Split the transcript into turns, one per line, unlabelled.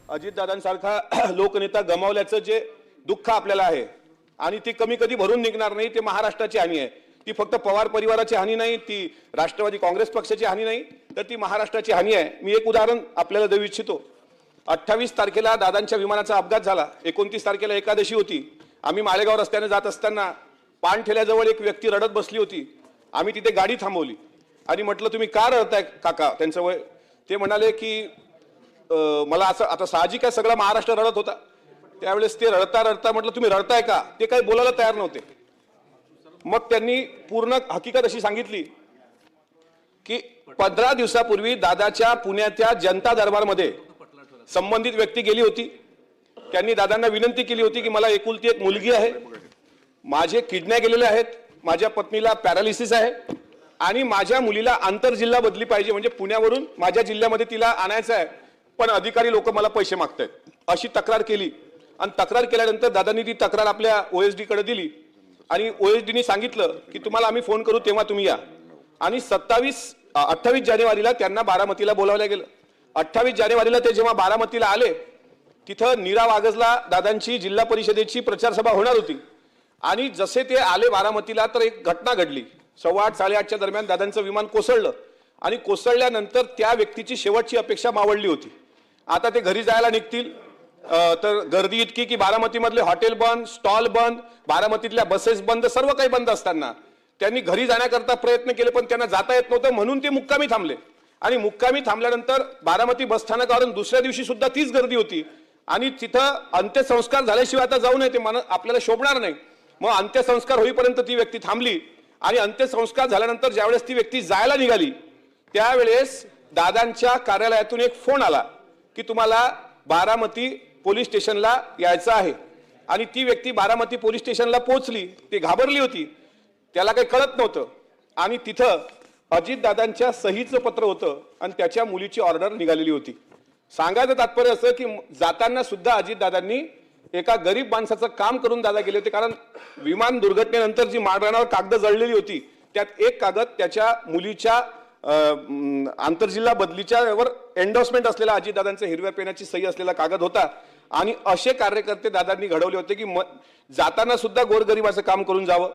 अजितदादांसारखा लोकनेता गमावल्याचं जे दुःख आपल्याला आहे आणि ती कधी भरून निघणार नाही, ते महाराष्ट्राची हानी आहे। ती फक्त पवार परिवाराची हानी नाही, ती राष्ट्रवादी काँग्रेस पक्षाची हानी नाही, तर ती महाराष्ट्राची हानी आहे। मी एक उदाहरण आपल्याला देऊ इच्छितो। 28 तारखेला दादांच्या विमानाचा अपघात झाला, 29 तारखेला एकादशी होती। आम्ही माळेगाव रस्त्याने जात असताना पानठेल्याजवळ एक व्यक्ती रडत बसली होती। आम्ही तिथे गाडी थांबवली आणि म्हटलं, तुम्ही का रडताय काका? त्यांचं वय, ते म्हणाले की मला असं, आता साहजिक आहे सगळा महाराष्ट्र रडत होता त्यावेळेस, ते रडता रडता म्हटलं, तुम्ही रडताय का? ते काही बोलायला तयार नव्हते। मग त्यांनी पूर्ण हकीकत अशी सांगितली की 15 दिवसापूर्वी दादाच्या पुण्याच्या जनता दरबारमध्ये संबंधित व्यक्ती गेली होती। त्यांनी दादांना विनंती केली होती की मला एकुलती एक मुलगी आहे, माझे किडनॅप गेलेले आहेत, माझ्या पत्नीला पॅरालिसिस आहे आणि माझ्या मुलीला आंतरजिल्हा बदली पाहिजे, म्हणजे पुण्यावरून माझ्या जिल्ह्यामध्ये तिला आणायचं आहे, पण अधिकारी लोक मला पैसे मागतायत, अशी तक्रार केली। आणि तक्रार केल्यानंतर दादांनी ती तक्रार आपल्या ओएसडी कडे दिली आणि ओएसडीने सांगितलं की तुम्हाला आम्ही फोन करू तेव्हा तुम्ही या। आणि 28 जानेवारीला त्यांना बारामतीला बोलावलं गेलं। 28 जानेवारीला ते जेव्हा बारामतीला आले, तिथं नीरा वागजला दादांची जिल्हा परिषदेची प्रचार सभा होणार होती आणि जसे ते आले बारामतीला तर एक घटना घडली। 8:15 8:30च्या दरम्यान दादांचं विमान कोसळलं आणि कोसळल्यानंतर त्या व्यक्तीची शेवटची अपेक्षा मावळली होती। आता ते घरी जायला निघतील तर गर्दी इतकी की बारामतीमधले हॉटेल बंद, स्टॉल बंद, बारामतीतल्या बसेस बंद, सर्व काही बंद असताना त्यांनी घरी जाण्याकरता प्रयत्न केले, पण त्यांना जाता येत नव्हतं, म्हणून ते मुक्कामी थांबले। आणि मुक्कामी थांबल्यानंतर बारामती बसस्थानकावरून दुसऱ्या दिवशी सुद्धा तीच गर्दी होती आणि तिथं अंत्यसंस्कार झाल्याशिवाय आता जाऊ नये, ते आपल्याला शोभणार नाही। मग अंत्यसंस्कार होईपर्यंत ती व्यक्ती थांबली आणि अंत्यसंस्कार झाल्यानंतर ज्यावेळेस ती व्यक्ती जायला निघाली त्यावेळेस दादांच्या कार्यालयातून एक फोन आला की तुम्हाला बारामती पोलीस स्टेशनला यायचं आहे। आणि ती व्यक्ती बारामती पोलीस स्टेशनला पोहोचली, ती घाबरली होती, त्याला काही कळत नव्हतं आणि तिथं अजितदादांच्या सहीचं पत्र होतं आणि त्याच्या मुलीची ऑर्डर निघालेली होती। सांगायचं तात्पर्य असं की जाताना सुद्धा अजितदादांनी एका गरीब माणसाचं काम करून दादा गेले होते, कारण विमान दुर्घटनेनंतर जी माळरानावर कागद जळलेली होती त्यात एक कागद त्याच्या मुलीच्या आंतरजिल्हा बदलीच्या वर एंडोर्समेंट असलेला अजितदादांच्या हिरव्या पेनाची सही असलेला कागद होता। आणि असे कार्यकर्ते दादांनी घडवले होते की जाताना सुद्धा गोरगरिबाचं काम करून जावं।